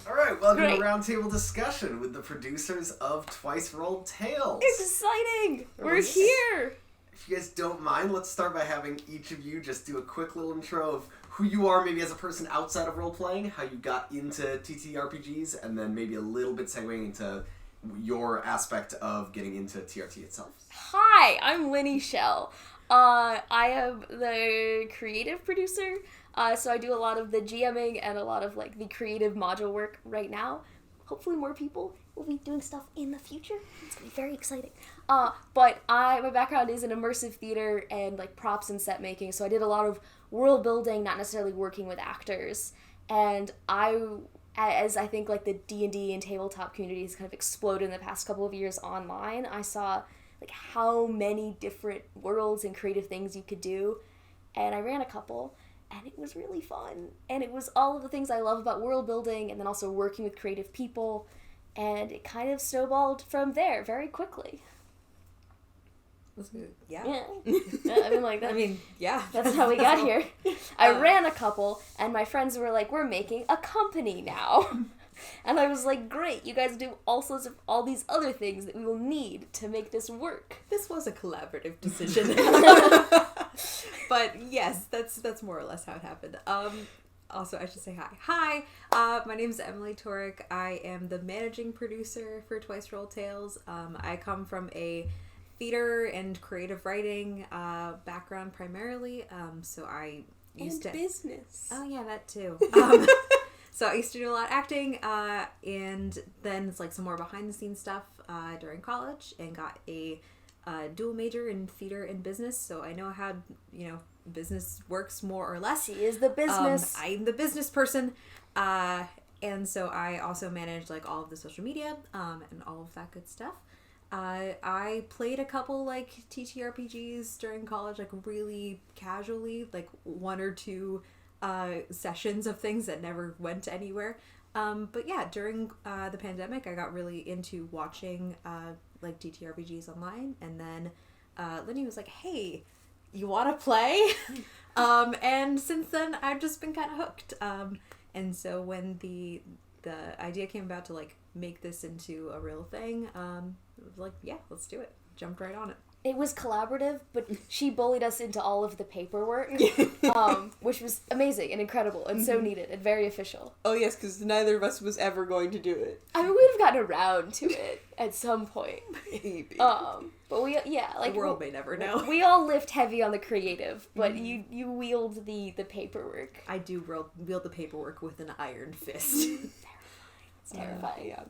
Alright, welcome Great. to Roundtable Discussion with the producers of Twice Rolled Tales. It's exciting! We're Yes. here! If you guys don't mind, let's start by having each of you just do a quick little intro of who you are, maybe as a person outside of role-playing, how you got into TTRPGs, and then maybe a little bit segueing into your aspect of getting into TRT itself. Hi, I'm Linnie Schell. I am the creative producer, so I do a lot of the GMing and a lot of like the creative module work right now. Hopefully more people will be doing stuff in the future. It's gonna be very exciting. But my background is in immersive theater and like props and set making, so I did a lot of world building, not necessarily working with actors. And as I think like the D&D and tabletop communities kind of exploded in the past couple of years online, I saw like how many different worlds and creative things you could do, and I ran a couple, and it was really fun, and it was all of the things I love about world building, and then also working with creative people, and it kind of snowballed from there very quickly. That's good. Yeah. Yeah, I mean, like that. I mean, yeah. That's how we got here. I ran a couple, and my friends were like, "We're making a company now." And I was like, "Great, you guys do all sorts of all these other things that we will need to make this work." This was a collaborative decision. But yes, that's more or less how it happened. Also, I should say hi. Hi, my name is Emily Tworek. I am the managing producer for Twice Rolled Tales. I come from a theater and creative writing background primarily. So I used to business. Oh yeah, that too. So I used to do a lot of acting, and then it's like some more behind the scenes stuff during college, and got a dual major in theater and business. So I know how business works more or less. She is the business. I'm the business person, and so I also manage like all of the social media and all of that good stuff. I played a couple like TTRPGs during college, like really casually, like one or two sessions of things that never went anywhere. But yeah, during the pandemic, I got really into watching like TTRPGs online, and then Linnie was like, "Hey, you want to play?" And since then, I've just been kind of hooked. And so when the idea came about to like make this into a real thing, it was like, yeah, let's do it. Jumped right on it. It was collaborative, but she bullied us into all of the paperwork, which was amazing and incredible and so needed and very official. Oh yes, because neither of us was ever going to do it. I mean, we'd have gotten around to it at some point. Maybe. But The world may never know. We all lift heavy on the creative, but you wield the paperwork. I do wield the paperwork with an iron fist. It's terrifying. Yeah.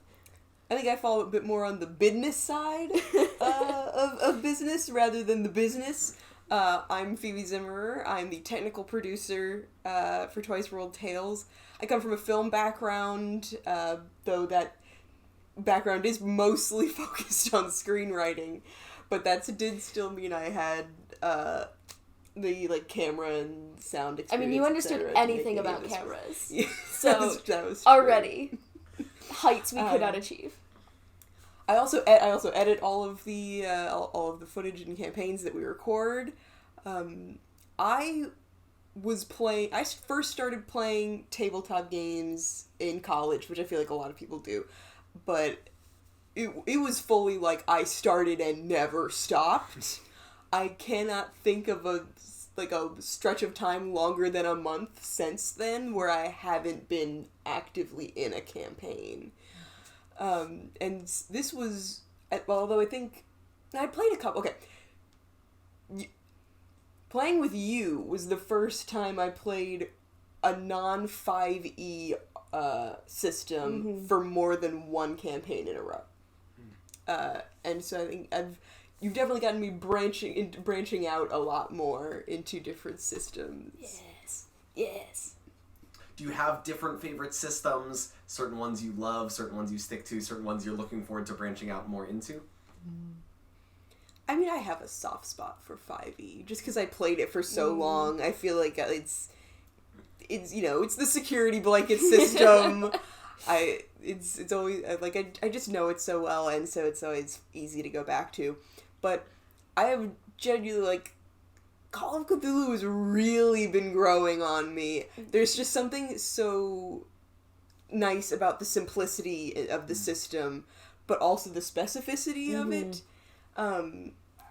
I think I fall a bit more on the business side of business rather than the business. I'm Phoebe Zimmerer. I'm the technical producer for Twice Rolled Tales. I come from a film background, though that background is mostly focused on screenwriting, but that did still mean I had the like camera and sound experience. I mean, you understood etc. anything about cameras, Yeah, so that was true. already heights we could not achieve. I also edit all of the footage and campaigns that we record. I first started playing tabletop games in college, which I feel like a lot of people do, but it was fully like I started and never stopped. I cannot think of a stretch of time longer than a month since then where I haven't been actively in a campaign. And this was, although I think I played a couple. Okay, playing with you was the first time I played a non-5e system for more than one campaign in a row. And so I think you've definitely gotten me branching out a lot more into different systems. Yes. Do you have different favorite systems, certain ones you love, certain ones you stick to, certain ones you're looking forward to branching out more into? I mean, I have a soft spot for 5e, just because I played it for so long. I feel like it's it's the security blanket system. It's always, like, I just know it so well, and so it's always easy to go back to. But I have genuinely, like, Call of Cthulhu has really been growing on me. There's just something so nice about the simplicity of the system, but also the specificity of it.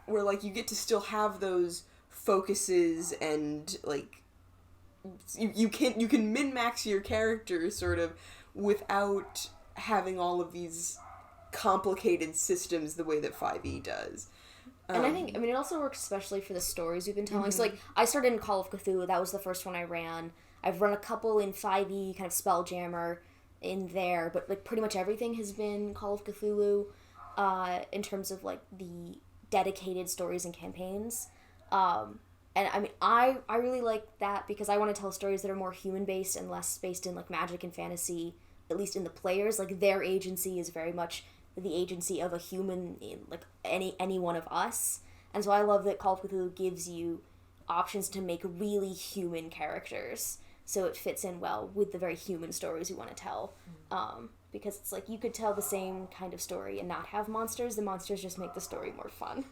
Where, like, you get to still have those focuses and, like, you can min-max your character, sort of, without having all of these complicated systems the way that 5e does. And I think, it also works especially for the stories we've been telling. So, like, I started in Call of Cthulhu. That was the first one I ran. I've run a couple in 5e, kind of Spelljammer in there. But, like, pretty much everything has been Call of Cthulhu in terms of, like, the dedicated stories and campaigns. And, I really like that because I want to tell stories that are more human-based and less based in, like, magic and fantasy, at least in the players. Like, their agency is very much the agency of a human, like any one of us. And so I love that Call of Cthulhu gives you options to make really human characters, so it fits in well with the very human stories we want to tell. Because it's like, you could tell the same kind of story and not have monsters. The monsters just make the story more fun.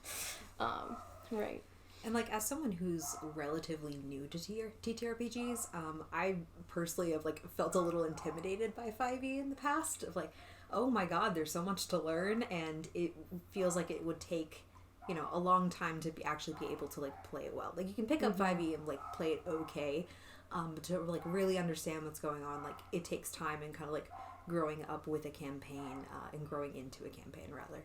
Right. And, like, as someone who's relatively new to TTRPGs, I personally have, like, felt a little intimidated by 5e in the past, of, like, oh my god, there's so much to learn, and it feels like it would take, a long time to actually be able to, like, play it well. Like, you can pick up 5e and, like, play it okay, but to, like, really understand what's going on, like, it takes time and kind of, like, growing up with a campaign, and growing into a campaign, rather.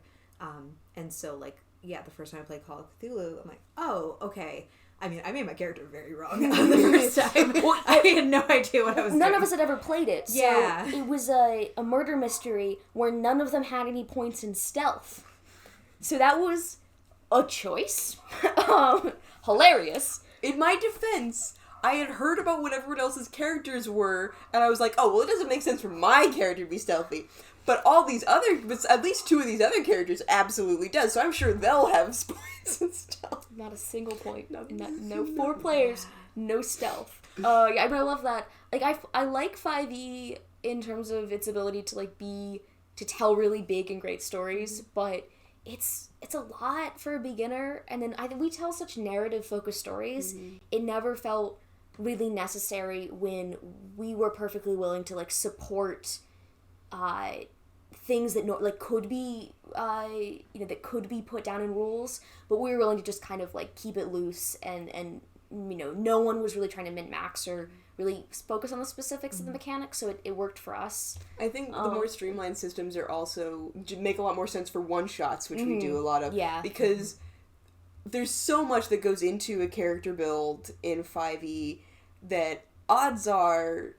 And so, like, yeah, the first time I played Call of Cthulhu, I'm like, oh, okay. I made my character very wrong the first time. Well, I had no idea what I was doing. None of us had ever played it, so yeah. It was a murder mystery where none of them had any points in stealth. So that was a choice. Hilarious. In my defense, I had heard about what everyone else's characters were, and I was like, oh, well, it doesn't make sense for my character to be stealthy. But at least two of these other characters absolutely does, so I'm sure they'll have points and stealth. Not a single point. No 4 players, no stealth. Yeah, but I love that. Like, I like 5e in terms of its ability to, like, to tell really big and great stories, but it's a lot for a beginner, and then we tell such narrative-focused stories, it never felt really necessary when we were perfectly willing to, like, support things that could be that could be put down in rules, but we were willing to just kind of, like, keep it loose, and no one was really trying to min-max or really focus on the specifics of the mechanics, so it worked for us. I think the more streamlined systems are also make a lot more sense for one-shots, which we do a lot of. Yeah. Because there's so much that goes into a character build in 5e that odds are,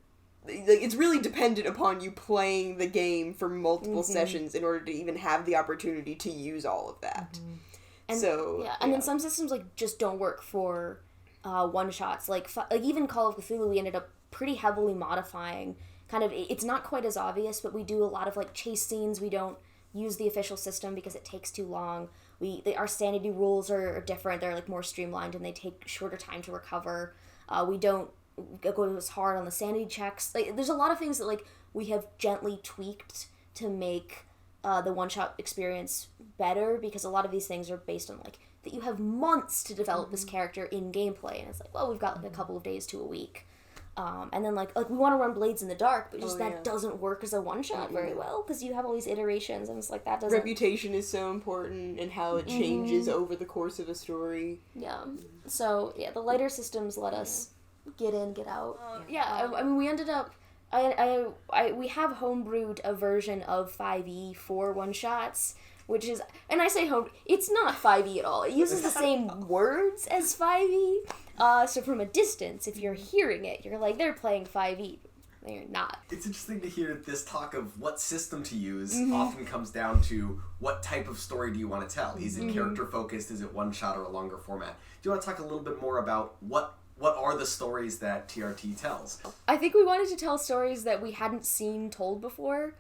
like, it's really dependent upon you playing the game for multiple sessions in order to even have the opportunity to use all of that. And, and then some systems, like, just don't work for one-shots. Like even Call of Cthulhu, we ended up pretty heavily modifying. Kind of, it's not quite as obvious, but we do a lot of, like, chase scenes. We don't use the official system because it takes too long. Our sanity rules are different. They're, like, more streamlined, and they take shorter time to recover. We don't go as hard on the sanity checks. Like, there's a lot of things that, like, we have gently tweaked to make the one-shot experience better, because a lot of these things are based on, like, that you have months to develop this character in gameplay, and it's like, well, we've got, like, a couple of days to a week. And then, like we want to run Blades in the Dark, but just that doesn't work as a one-shot very well, because you have all these iterations, and it's like, that doesn't... Reputation is so important, and how it changes over the course of a story. Yeah. So, yeah, the lighter systems let us get in, get out. I mean, we ended up... we have homebrewed a version of 5e for one-shots, which is... And I say home... It's not 5e at all. It uses the same words as 5e. So from a distance, if you're hearing it, you're like, they're playing 5e. They're not. It's interesting to hear this talk of what system to use often comes down to what type of story do you want to tell. Is it character-focused? Is it one-shot or a longer format? Do you want to talk a little bit more about what are the stories that TRT tells? I think we wanted to tell stories that we hadn't seen told before.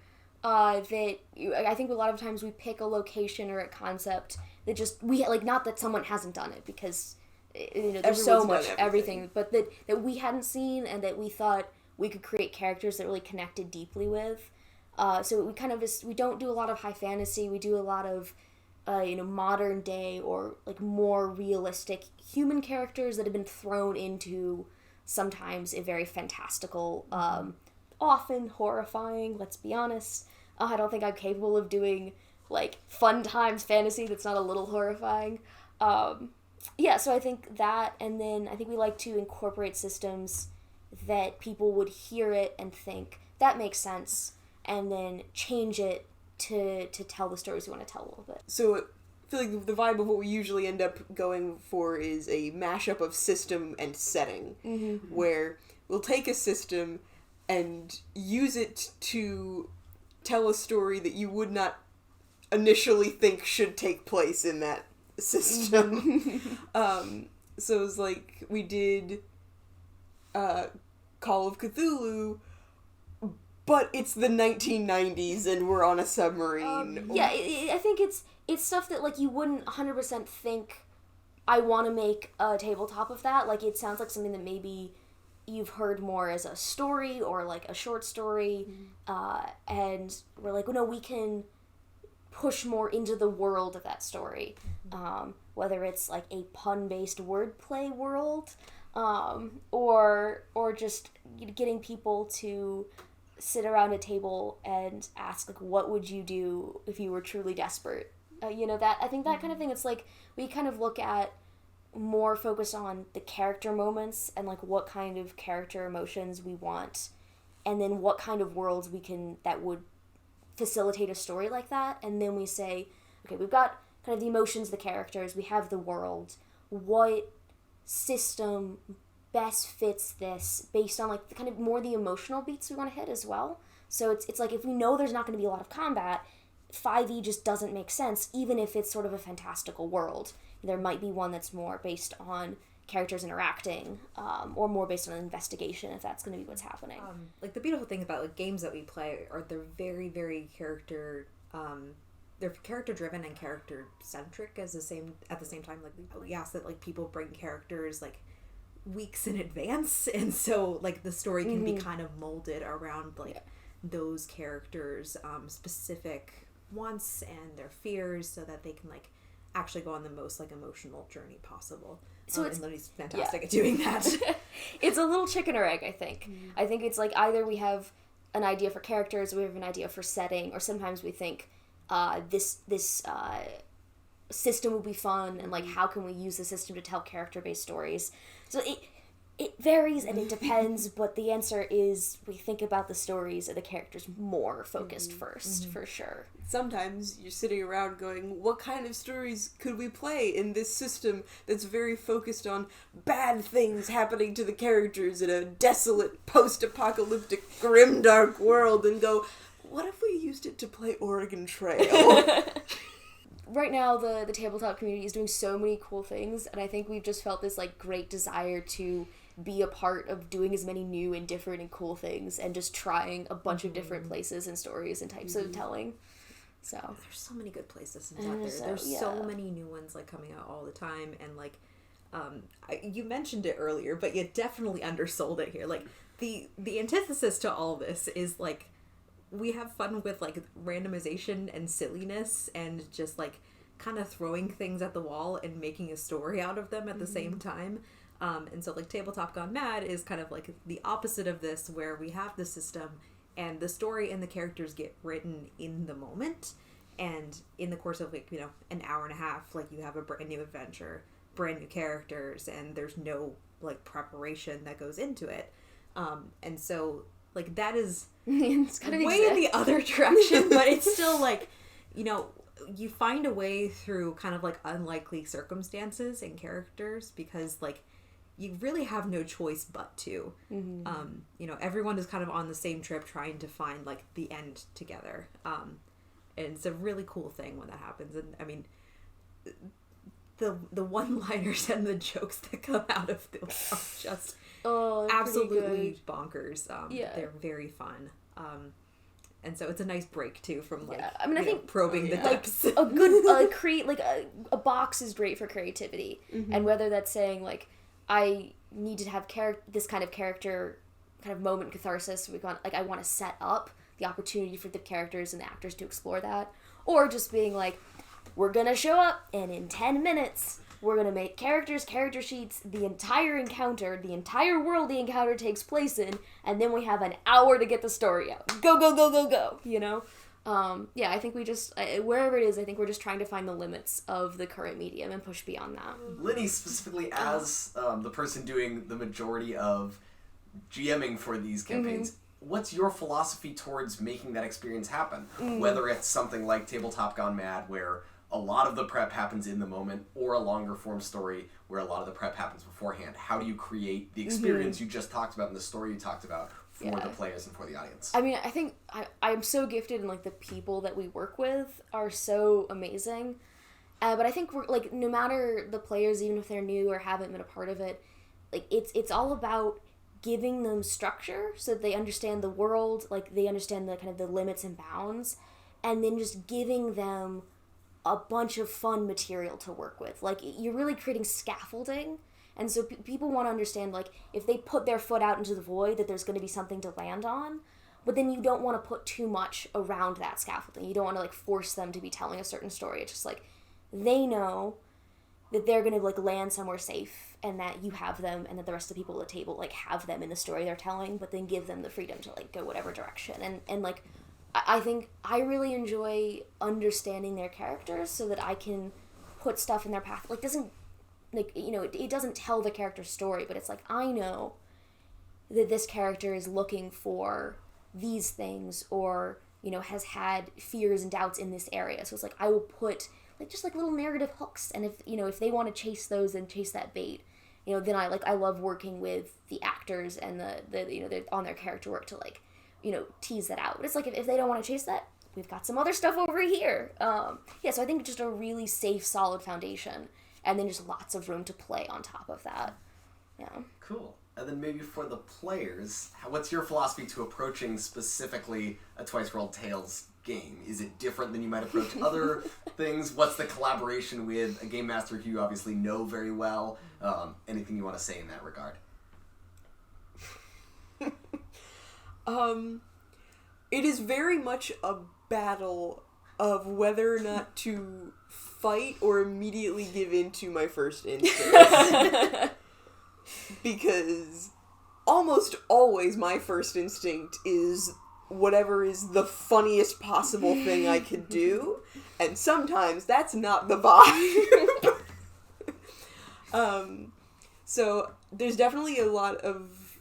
I think a lot of times we pick a location or a concept that just... not that someone hasn't done it, because... there's so much everything, but that we hadn't seen, and that we thought we could create characters that really connected deeply with. So we kind of we don't do a lot of high fantasy. We do a lot of modern day or, like, more realistic human characters that have been thrown into sometimes a very fantastical often horrifying, let's be honest. I don't think I'm capable of doing, like, fun times fantasy that's not a little horrifying. Yeah, so I think that, and then I think we like to incorporate systems that people would hear it and think, that makes sense, and then change it to tell the stories we want to tell a little bit. So I feel like the vibe of what we usually end up going for is a mashup of system and setting, where we'll take a system and use it to tell a story that you would not initially think should take place in that system. So it was like, we did Call of Cthulhu, but it's the 1990s and we're on a submarine. Yeah, I think it's stuff that, like, you wouldn't 100% think, I want to make a tabletop of that. Like, it sounds like something that maybe you've heard more as a story or, like, a short story, and we're like, well, no, we can push more into the world of that story. Whether it's, like, a pun-based wordplay world, or just getting people to sit around a table and ask, like, what would you do if you were truly desperate? That, I think that kind of thing, it's like, we kind of look at more focus on the character moments and, like, what kind of character emotions we want, and then what kind of worlds that would facilitate a story like that, and then we say, okay, we've got kind of the emotions, the characters, we have the world, what system best fits this based on, like, the kind of more the emotional beats we want to hit as well. So it's like, if we know there's not going to be a lot of combat, 5e just doesn't make sense, even if it's sort of a fantastical world. There might be one that's more based on characters interacting, or more based on investigation, if that's going to be what's happening. Like, the beautiful thing about, like, games that we play are they're very, very they're character driven and character centric at the same time. Like, we ask that, like, people bring characters, like, weeks in advance, and so, like, the story can be kind of molded around, like, those characters' specific wants and their fears, so that they can, like, actually go on the most, like, emotional journey possible. So and Linnie's fantastic at doing that. It's a little chicken or egg, I think. I think it's like, either we have an idea for characters, we have an idea for setting, or sometimes we think this system will be fun, and, like, how can we use the system to tell character-based stories. So it varies and it depends, but the answer is, we think about the stories and the characters more focused first, for sure. Sometimes you're sitting around going, what kind of stories could we play in this system that's very focused on bad things happening to the characters in a desolate, post-apocalyptic, grimdark world, and go, what if we used it to play Oregon Trail? Right now, the tabletop community is doing so many cool things, and I think we've just felt this, like, great desire to be a part of doing as many new and different and cool things, and just trying a bunch of different places and stories and types of telling. So there's so many good play systems out there. There's so many new ones, like, coming out all the time, and, like, you mentioned it earlier, but you definitely undersold it here. Like, the antithesis to all this is, like, we have fun with, like, randomization and silliness and just, like, kind of throwing things at the wall and making a story out of them at the same time. And so, like, Tabletop Gone Mad is kind of, like, the opposite of this, where we have the system and the story and the characters get written in the moment. And in the course of, like, an hour and a half, like, you have a brand new adventure, brand new characters, and there's no, like, preparation that goes into it. And so, like, that is it's kind of way in the other direction, but it's still, like, you find a way through kind of, like, unlikely circumstances and characters, because, like, you really have no choice but to. Everyone is kind of on the same trip trying to find, like, the end together. And it's a really cool thing when that happens. And, I mean, the one-liners and the jokes that come out of them are just absolutely bonkers. They're very fun. And so it's a nice break too from, like, I mean, I think probing the depths. A good a box is great for creativity, and whether that's saying, like, I need to have this kind of character kind of moment catharsis. I want to set up the opportunity for the characters and the actors to explore that, or just being like, we're gonna show up and in 10 minutes we're gonna make characters, character sheets, the entire encounter, the entire world the encounter takes place in, and then we have an hour to get the story out. Go, go, go, go, go, you know? Yeah, I think we just, wherever it is, I think we're just trying to find the limits of the current medium and push beyond that. Linnie, specifically as the person doing the majority of GMing for these campaigns, what's your philosophy towards making that experience happen? Whether it's something like Tabletop Gone Mad, where a lot of the prep happens in the moment, or a longer form story where a lot of the prep happens beforehand. How do you create the experience you just talked about and the story you talked about for the players and for the audience? I mean, I think I'm so gifted, and like the people that we work with are so amazing. But I think we're like, no matter the players, even if they're new or haven't been a part of it, like it's all about giving them structure so that they understand the world, like they understand the kind of the limits and bounds, and then just giving them a bunch of fun material to work with. Like, you're really creating scaffolding, and so people want to understand, like, if they put their foot out into the void, that there's going to be something to land on, but then you don't want to put too much around that scaffolding. You don't want to, like, force them to be telling a certain story. It's just, like, they know that they're going to, like, land somewhere safe, and that you have them, and that the rest of the people at the table, like, have them in the story they're telling, but then give them the freedom to, like, go whatever direction. And like, I think I really enjoy understanding their characters so that I can put stuff in their path. Like, doesn't, like, you know, it doesn't tell the character's story, but it's like, I know that this character is looking for these things, or, you know, has had fears and doubts in this area. So it's like, I will put, like, just, like, little narrative hooks, and if, you know, if they want to chase those and chase that bait, you know, then I love working with the actors and the you know, they're on their character work to, like, you know, tease that out. But it's like, if they don't want to chase that, we've got some other stuff over here. Yeah, so I think just a really safe, solid foundation, and then just lots of room to play on top of that. Yeah. Cool. And then maybe for the players, what's your philosophy to approaching specifically a Twice Rolled Tales game? Is it different than you might approach other things? What's the collaboration with a game master who you obviously know very well? Anything you want to say in that regard? It is very much a battle of whether or not to fight or immediately give in to my first instinct. Because almost always my first instinct is whatever is the funniest possible thing I could do, and sometimes that's not the vibe. So there's definitely a lot of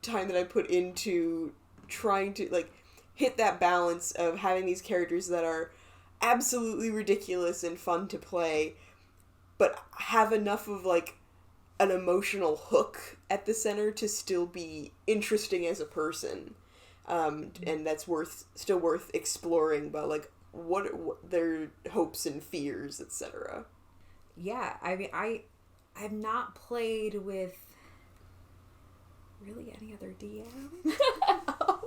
time that I put into trying to, like, hit that balance of having these characters that are absolutely ridiculous and fun to play, but have enough of, like, an emotional hook at the center to still be interesting as a person. And that's still worth exploring about, like, what their hopes and fears, etc. Yeah, I mean, I've not played with really any other DM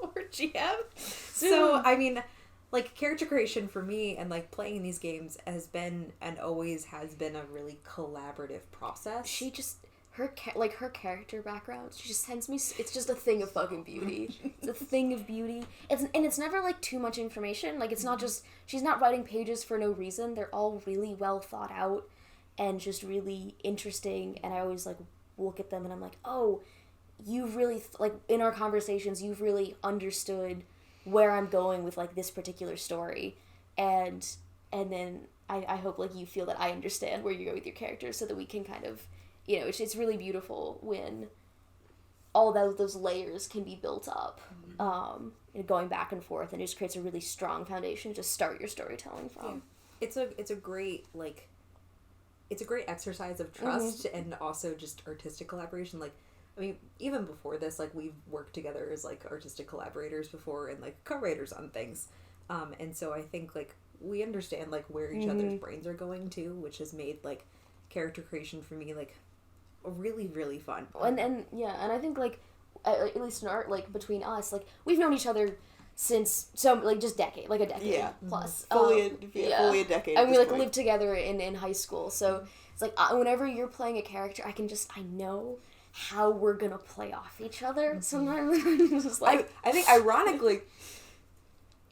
or GM. So, I mean, like, character creation for me and, like, playing these games has been and always has been a really collaborative process. She just, her character background, she just sends me, it's just a thing of fucking beauty. It's a thing of beauty. It's never, like, too much information. Like, it's not just, she's not writing pages for no reason. They're all really well thought out and just really interesting. And I always, like, look at them and I'm like, oh, you've really, like, in our conversations, you've really understood where I'm going with, like, this particular story. And then I hope, like, you feel that I understand where you go with your characters so that we can kind of, you know, it's really beautiful when all those layers can be built up, going back and forth, and it just creates a really strong foundation to start your storytelling from. Yeah. It's a great, like, it's a great exercise of trust and also just artistic collaboration. Like, I mean, even before this, like, we've worked together as, like, artistic collaborators before and, like, co-writers on things. And so I think, like, we understand, like, where each other's brains are going to, which has made, like, character creation for me, like, really, really fun. And I think, like, at least in art, like, between us, like, we've known each other since a decade plus. Fully a decade. And we, like, lived together in high school, so it's like, whenever you're playing a character, I know how we're gonna play off each other sometimes. Just like, I think ironically,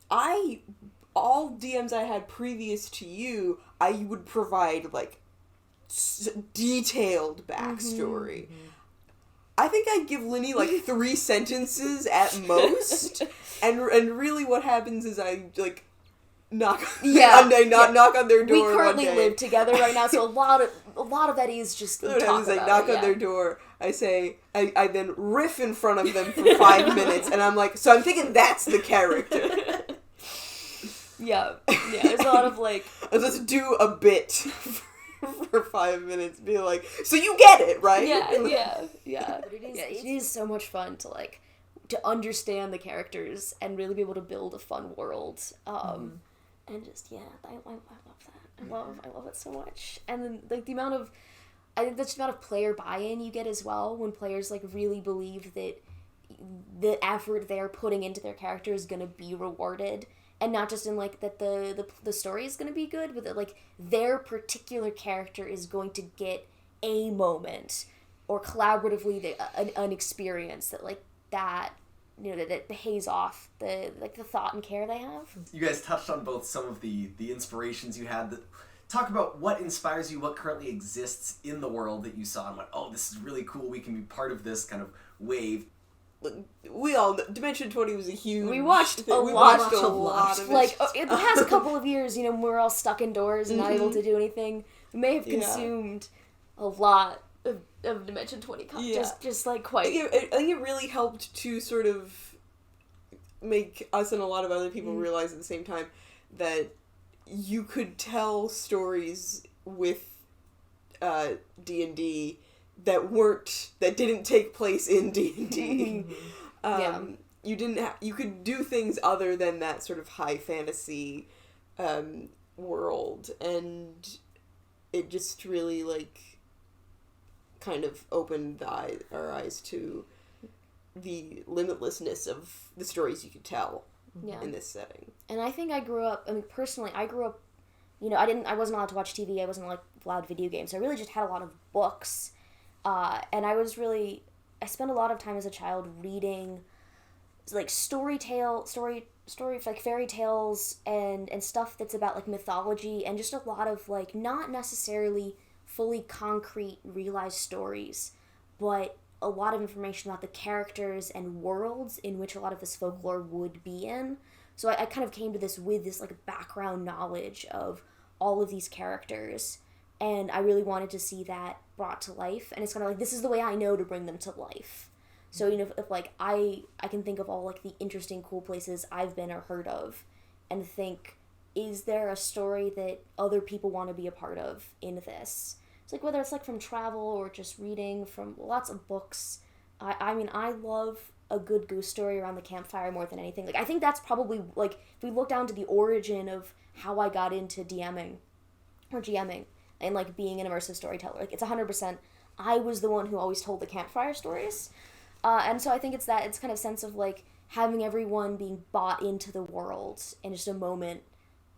all DMs I had previous to you, I would provide, like, detailed backstory. I think I'd give Linnie like 3 sentences at most, and really what happens is I like knock on their door. We currently one day. live together right now, so a lot of that is just What happens is I knock on their door. I say I then riff in front of them for 5 minutes, and I'm like, so I'm thinking that's the character. Yeah. There's a lot of like. Let's do a bit for 5 minutes. Be like, so you get it, right? Yeah. But it is so much fun to like to understand the characters and really be able to build a fun world. And just I love that. I love it so much. And then like I think that's the amount of player buy-in you get as well when players like really believe that the effort they're putting into their character is going to be rewarded. And not just in, like, that the story is going to be good, but that, like, their particular character is going to get a moment or collaboratively an experience that, like, that, you know, that pays off the thought and care they have. You guys touched on both some of the inspirations you had. Talk about what inspires you, what currently exists in the world that you saw and went, oh, this is really cool, we can be part of this kind of wave. We all know, Dimension 20 was a huge... We watched a lot of it. Like, in the past couple of years, you know, when we were all stuck indoors and not able to do anything, we may have consumed a lot of Dimension 20 content. Just like, quite... I think it really helped to sort of make us and a lot of other people realize at the same time that you could tell stories with D&D that didn't take place in D&D. You could do things other than that sort of high fantasy world, and it just really like kind of opened our eyes to the limitlessness of the stories you could tell in this setting. And I think personally I grew up, you know, I wasn't allowed to watch TV, I wasn't allowed video games, so I really just had a lot of books. And I spent a lot of time as a child reading, like, story like fairy tales and stuff that's about, like, mythology and just a lot of, like, not necessarily fully concrete, realized stories, but a lot of information about the characters and worlds in which a lot of this folklore would be in. So I kind of came to this with this, like, background knowledge of all of these characters. And I really wanted to see that brought to life. And it's kind of like, this is the way I know to bring them to life. So, you know, if like, I can think of all, like, the interesting, cool places I've been or heard of and think, is there a story that other people want to be a part of in this? It's like, whether it's, like, from travel or just reading from lots of books. I mean, I love a good goose story around the campfire more than anything. Like, I think that's probably, like, if we look down to the origin of how I got into DMing or GMing, and, like, being an immersive storyteller. Like, it's 100%, I was the one who always told the campfire stories. And so I think it's kind of sense of, like, having everyone being bought into the world in just a moment,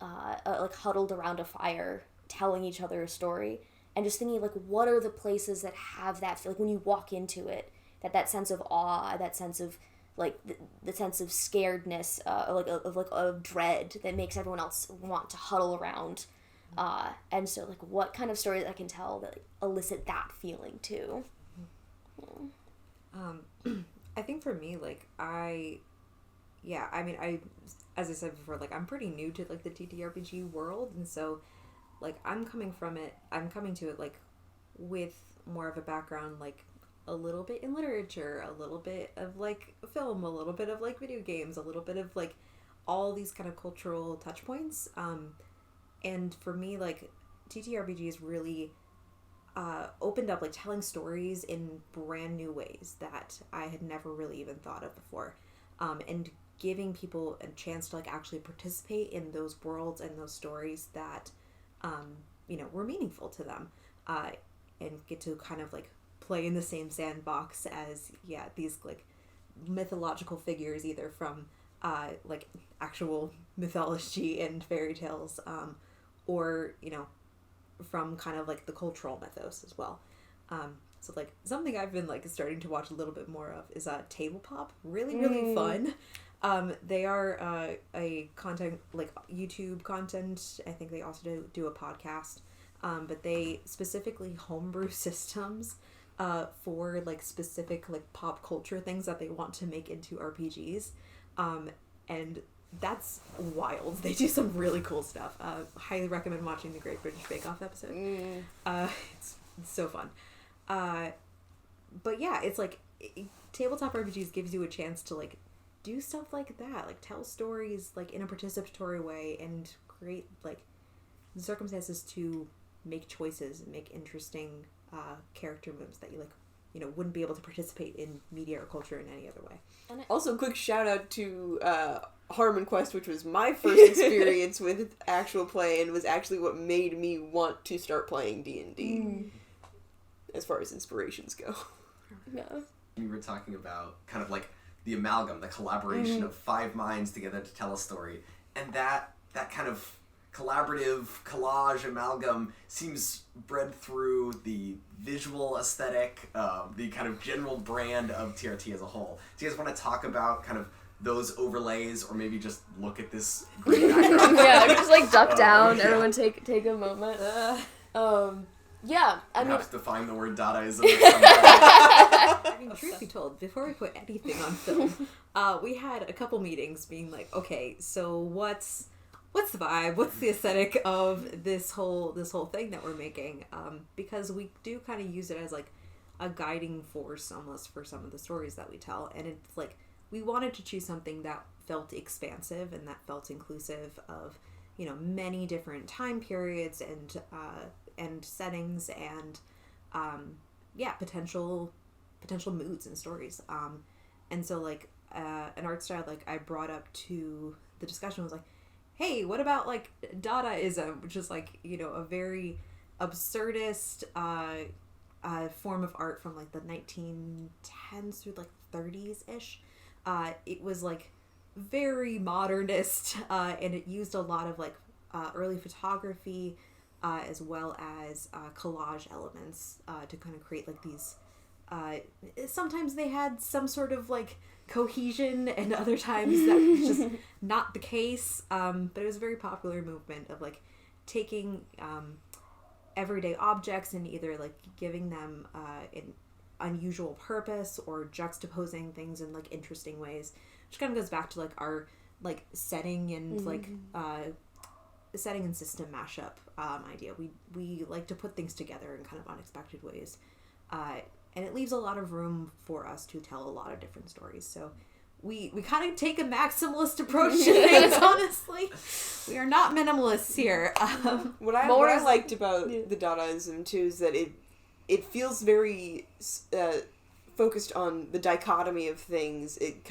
like, huddled around a fire, telling each other a story, and just thinking, like, what are the places that have that feel, like, when you walk into it, that sense of awe, that sense of, like, the sense of scaredness, of dread that makes everyone else want to huddle around. And so, like, what kind of stories I can tell that, like, elicit that feeling too. I think for me, like, as I said before, like, I'm pretty new to, like, the TTRPG world, and so, like, I'm coming to it, like, with more of a background, like, a little bit in literature, a little bit of, like, film, a little bit of, like, video games, a little bit of, like, all these kind of cultural touch points, and for me, like, TTRPGs really opened up, like, telling stories in brand new ways that I had never really even thought of before. And giving people a chance to, like, actually participate in those worlds and those stories that, you know, were meaningful to them. And get to kind of, like, play in the same sandbox as, these, like, mythological figures, either from, like, actual mythology and fairy tales, or, you know, from kind of, like, the cultural mythos as well. So, like, something I've been, like, starting to watch a little bit more of is Table Pop. Really, really fun. They are a content, like, YouTube content. I think they also do a podcast. but they specifically homebrew systems for like specific like pop culture things that they want to make into RPGs, and that's wild. They do some really cool stuff. Highly recommend watching the Great British Bake Off episode. It's so fun. But yeah, it's like tabletop RPGs gives you a chance to like do stuff like that, like tell stories like in a participatory way and create like circumstances to make choices and make interesting character moves that you like, you know, wouldn't be able to participate in media or culture in any other way. Also, quick shout out to Harmon Quest, which was my first experience with actual play and was actually what made me want to start playing D&D as far as inspirations go. Yeah. We were talking about kind of like the amalgam, the collaboration of 5 minds together to tell a story, and that kind of collaborative collage amalgam seems bred through the visual aesthetic, the kind of general brand of TRT as a whole. Do you guys want to talk about kind of those overlays, or maybe just look at this great background? Yeah, just like duck down. Yeah. Everyone take a moment. Yeah, I mean, Perhaps define the word Dadaism. I mean, truth be told, before we put anything on film, we had a couple meetings being like, okay, so what's the vibe? What's the aesthetic of this whole thing that we're making? Because we do kind of use it as like a guiding force almost for some of the stories that we tell, and it's like we wanted to choose something that felt expansive and that felt inclusive of, you know, many different time periods and settings and potential moods and stories. And so like an art style like I brought up to the discussion was like, hey, what about like Dadaism, which is like, you know, a very absurdist form of art from like the 1910s through like 30s ish. It was like very modernist, and it used a lot of like early photography as well as collage elements to kind of create like these. Sometimes they had some sort of like cohesion, and other times that was just not the case. But it was a very popular movement of like taking everyday objects and either like giving them an unusual purpose or juxtaposing things in like interesting ways, which kind of goes back to like our like setting and like setting and system mashup idea. We like to put things together in kind of unexpected ways, and it leaves a lot of room for us to tell a lot of different stories. So we kind of take a maximalist approach to things. Honestly, we are not minimalists here. What I liked about the Dadaism too is that it feels very focused on the dichotomy of things. It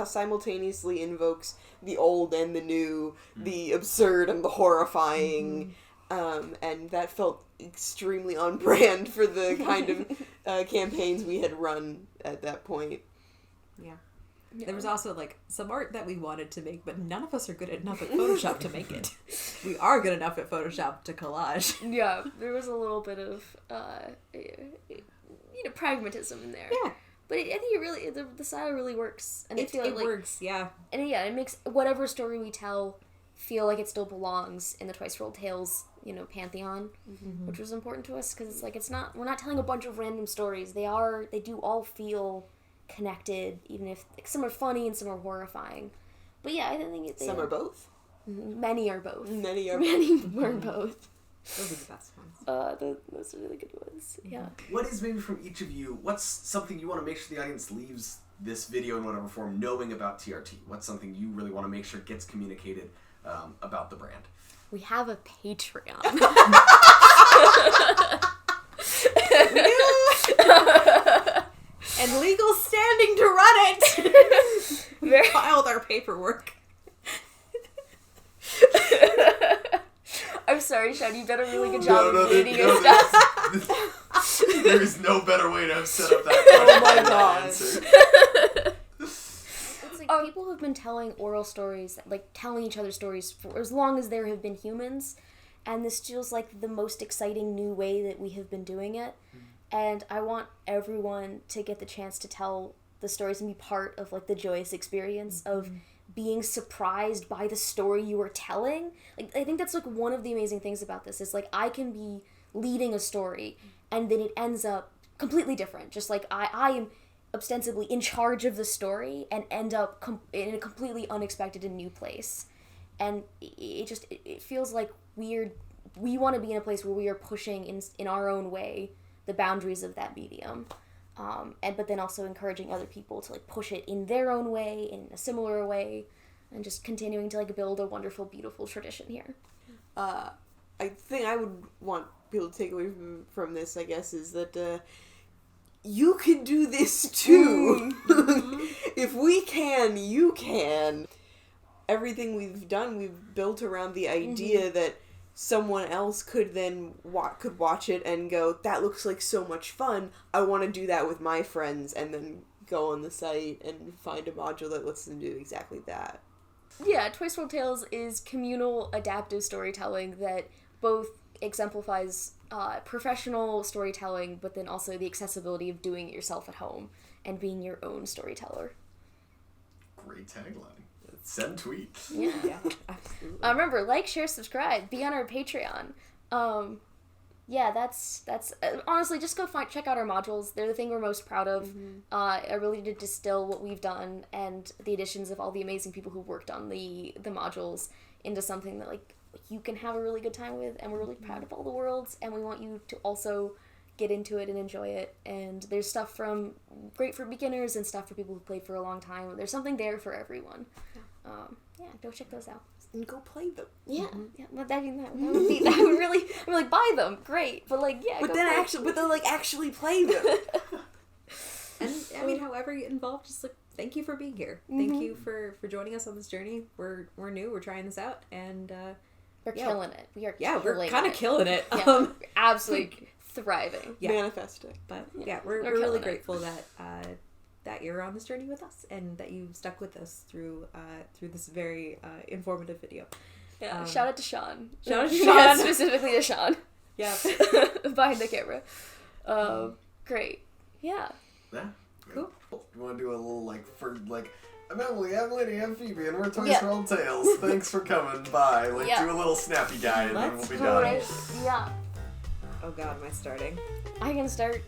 simultaneously invokes the old and the new, the absurd and the horrifying, and that felt extremely on brand for the kind of campaigns we had run at that point. Yeah. There was also like some art that we wanted to make, but none of us are good enough at Photoshop to make it. We are good enough at Photoshop to collage. Yeah, there was a little bit of pragmatism in there. Yeah. But I think it really, the style really works. And It works, yeah. And yeah, it makes whatever story we tell feel like it still belongs in the Twice Rolled Tales, pantheon, which was important to us, because it's like, we're not telling a bunch of random stories. They do all feel connected, even if some are funny and some are horrifying. But yeah, I think some are both. Many are both. Many are both. Those are the best ones. Those are really good ones. Yeah. What is maybe from each of you, what's something you want to make sure the audience leaves this video in whatever form knowing about TRT? What's something you really want to make sure gets communicated about the brand? We have a Patreon. And legal standing to run it. We filed our paperwork. I'm sorry, Shawn, you've done a really good job of leading us down. There is no better way to have set up that. Oh my god. It's like people have been telling oral stories, like telling each other stories for as long as there have been humans, and this feels like the most exciting new way that we have been doing it. And I want everyone to get the chance to tell the stories and be part of like the joyous experience of being surprised by the story you are telling. Like, I think that's like one of the amazing things about this is like I can be leading a story, and then it ends up completely different. Just like I am ostensibly in charge of the story and end up in a completely unexpected and new place. And it feels like we want to be in a place where we are pushing in our own way the boundaries of that medium. But then also encouraging other people to like push it in their own way, in a similar way, and just continuing to like build a wonderful, beautiful tradition here. I think I would want people to take away from this, I guess, is that you can do this too. If we can, you can. Everything we've done, we've built around the idea that someone else could then watch it and go, that looks like so much fun. I want to do that with my friends, and then go on the site and find a module that lets them do exactly that. Yeah, Twice World Tales is communal adaptive storytelling that both exemplifies professional storytelling, but then also the accessibility of doing it yourself at home and being your own storyteller. Great tagline. Send tweet. Yeah. Yeah, absolutely. Remember, like, share, subscribe, be on our Patreon. Yeah, that's honestly, just go check out our modules. They're the thing we're most proud of. I really did distill what we've done and the additions of all the amazing people who worked on the modules into something that like you can have a really good time with, and we're really proud of all the worlds, and we want you to also get into it and enjoy it. And there's stuff from great for beginners and stuff for people who played for a long time. There's something there for everyone. Yeah, go check those out. And go play them. Yeah, yeah. But that would really, I'm like, buy them, great. But like, yeah. But then actually play them. And I mean, however you get involved, just like thank you for being here. Thank you for joining us on this journey. We're new. We're trying this out, and we're killing it. We are. We're kind of killing it. Yeah, absolutely thriving. Yeah. Manifesting. But yeah, we're really grateful that you're on this journey with us, and that you stuck with us through this very informative video. Yeah, shout out to Shawn. Shout out to Yeah, Shawn. specifically to Shawn. Yeah. Behind the camera. Great. Yeah. Yeah. Cool. You want to do a little I'm Emily, I'm Linnie, I'm Phoebe, and we're Twice World Tales. Thanks for coming by. Do a little snappy guy, and then we'll be done. Great. Yeah. Oh God, am I starting? I can start.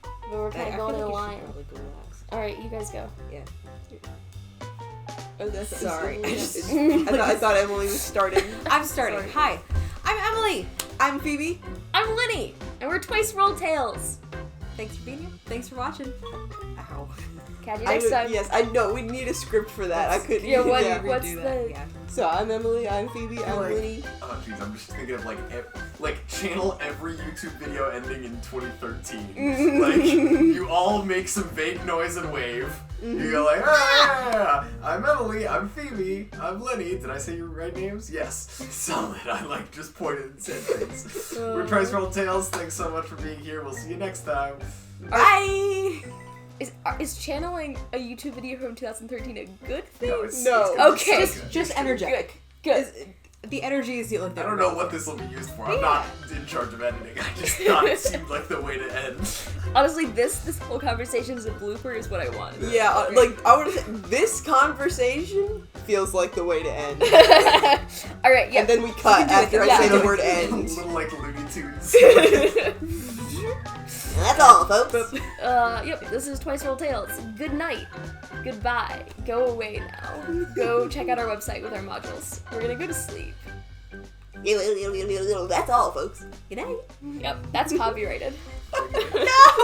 But we're kind of going in a line. Alright, you guys go. Yeah. Oh, that's Sorry. I thought Emily was starting. I'm starting. Sorry. Hi, I'm Emily. I'm Phoebe. I'm Linnie, and we're Twice World Tales. Thanks for being here. Thanks for watching. Ow. Catch you next time. Yes, I know. We need a script for that. I couldn't. Yeah, what's Redo that. the... Yeah. So I'm Emily. I'm Phoebe. I'm Linnie. Oh jeez, I'm just thinking of channel every YouTube video ending in 2013. You all make some vague noise and wave. You go like, ah, I'm Emily, I'm Phoebe, I'm Linnie. Did I say your right names? Yes. Solid. I just pointed and said things. We're Twice World Tales. Thanks so much for being here. We'll see you next time. Bye. Is channeling a YouTube video from 2013 a good thing? No, it's No. gonna be Okay. so good. Just energetic. Good. The energy is the only I thing. don't know what this will be used for. I'm not in charge of editing. I just thought it seemed like the way to end. Honestly, this whole conversation as a blooper is what I want. Yeah, I would say this conversation feels like the way to end. Alright, yeah. And then we cut after I say the word end. Little Looney Tunes. That's all, folks. Yep, this is Twice World Tales. Good night. Goodbye. Go away now. Go check out our website with our modules. We're gonna go to sleep. That's all, folks. Good night. Yep, that's copyrighted. No!